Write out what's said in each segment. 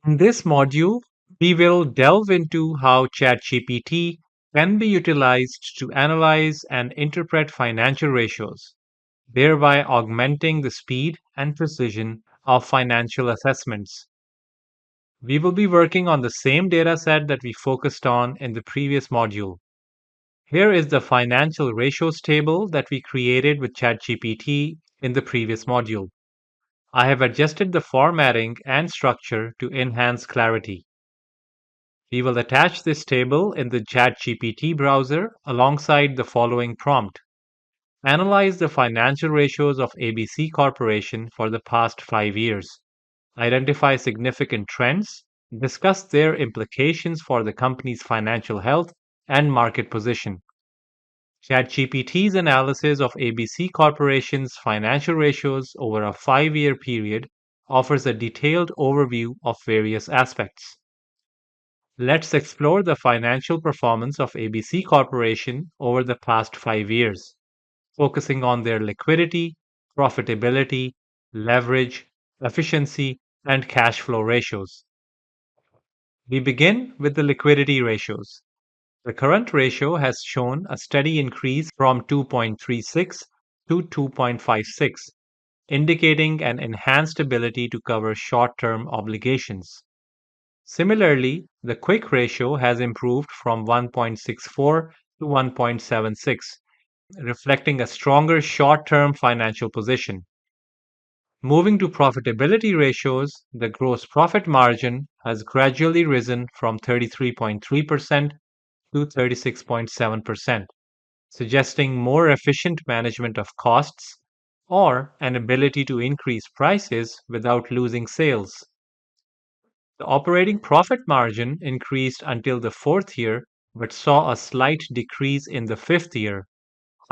In this module, we will delve into how ChatGPT can be utilized to analyze and interpret financial ratios, thereby augmenting the speed and precision of financial assessments. We will be working on the same data set that we focused on in the previous module. Here is the financial ratios table that we created with ChatGPT in the previous module. I have adjusted the formatting and structure to enhance clarity. We will attach this table in the ChatGPT browser alongside the following prompt. Analyze the financial ratios of ABC Corporation for the past 5 years. Identify significant trends. Discuss their implications for the company's financial health and market position. ChatGPT's analysis of ABC Corporation's financial ratios over a 5 year period offers a detailed overview of various aspects. Let's explore the financial performance of ABC Corporation over the past 5 years, focusing on their liquidity, profitability, leverage, efficiency, and cash flow ratios. We begin with the liquidity ratios. The current ratio has shown a steady increase from 2.36 to 2.56, indicating an enhanced ability to cover short term obligations. Similarly, the quick ratio has improved from 1.64 to 1.76, reflecting a stronger short term financial position. Moving to profitability ratios, the gross profit margin has gradually risen from 33.3% to 36.7%, suggesting more efficient management of costs or an ability to increase prices without losing sales. The operating profit margin increased until the fourth year but saw a slight decrease in the fifth year,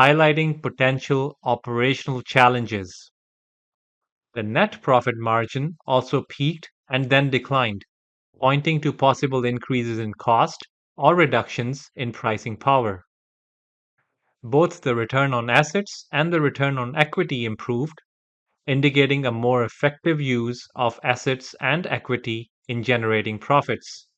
highlighting potential operational challenges. The net profit margin also peaked and then declined, pointing to possible increases in cost or reductions in pricing power. Both the return on assets and the return on equity improved, indicating a more effective use of assets and equity in generating profits.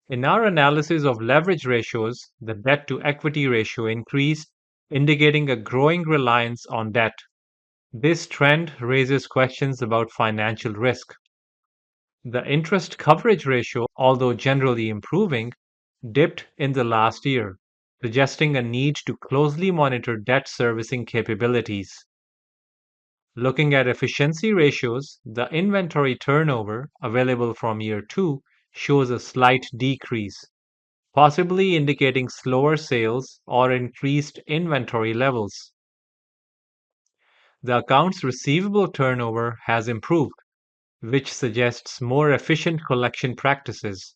In our analysis of leverage ratios, the debt to equity ratio increased, indicating a growing reliance on debt. This trend raises questions about financial risk. The interest coverage ratio, although generally improving, dipped in the last year, suggesting a need to closely monitor debt servicing capabilities. Looking at efficiency ratios, the inventory turnover available from year 2 shows a slight decrease, possibly indicating slower sales or increased inventory levels. The accounts receivable turnover has improved, which suggests more efficient collection practices.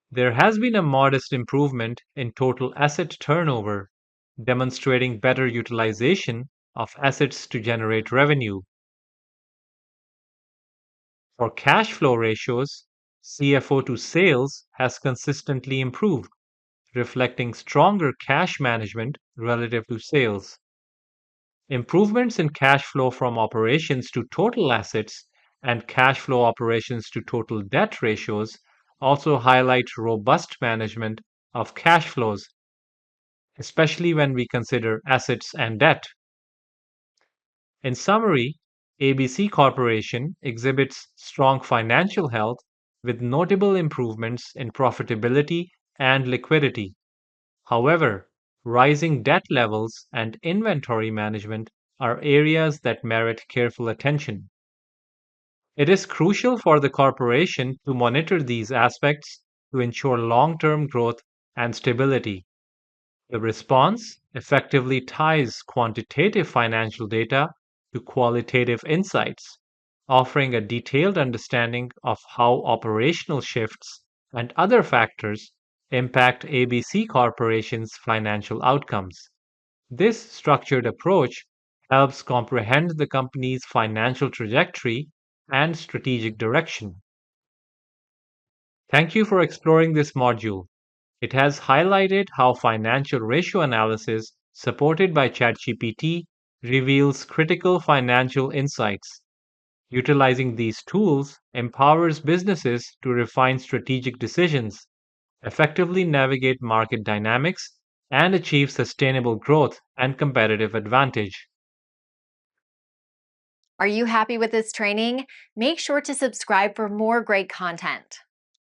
There has been a modest improvement in total asset turnover, demonstrating better utilization of assets to generate revenue. For cash flow ratios, CFO to sales has consistently improved, reflecting stronger cash management relative to sales. Improvements in cash flow from operations to total assets and cash flow operations to total debt ratios also highlight robust management of cash flows, especially when we consider assets and debt. In summary, ABC Corporation exhibits strong financial health with notable improvements in profitability and liquidity. However, rising debt levels and inventory management are areas that merit careful attention. It is crucial for the corporation to monitor these aspects to ensure long term growth and stability. The response effectively ties quantitative financial data to qualitative insights, offering a detailed understanding of how operational shifts and other factors impact ABC Corporation's financial outcomes. This structured approach helps comprehend the company's financial trajectory and strategic direction. Thank you for exploring this module. It has highlighted how financial ratio analysis supported by ChatGPT reveals critical financial insights. Utilizing these tools empowers businesses to refine strategic decisions, effectively navigate market dynamics, and achieve sustainable growth and competitive advantage. Are you happy with this training? Make sure to subscribe for more great content.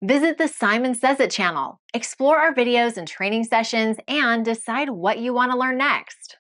Visit the Simon Says It channel, explore our videos and training sessions, and decide what you want to learn next.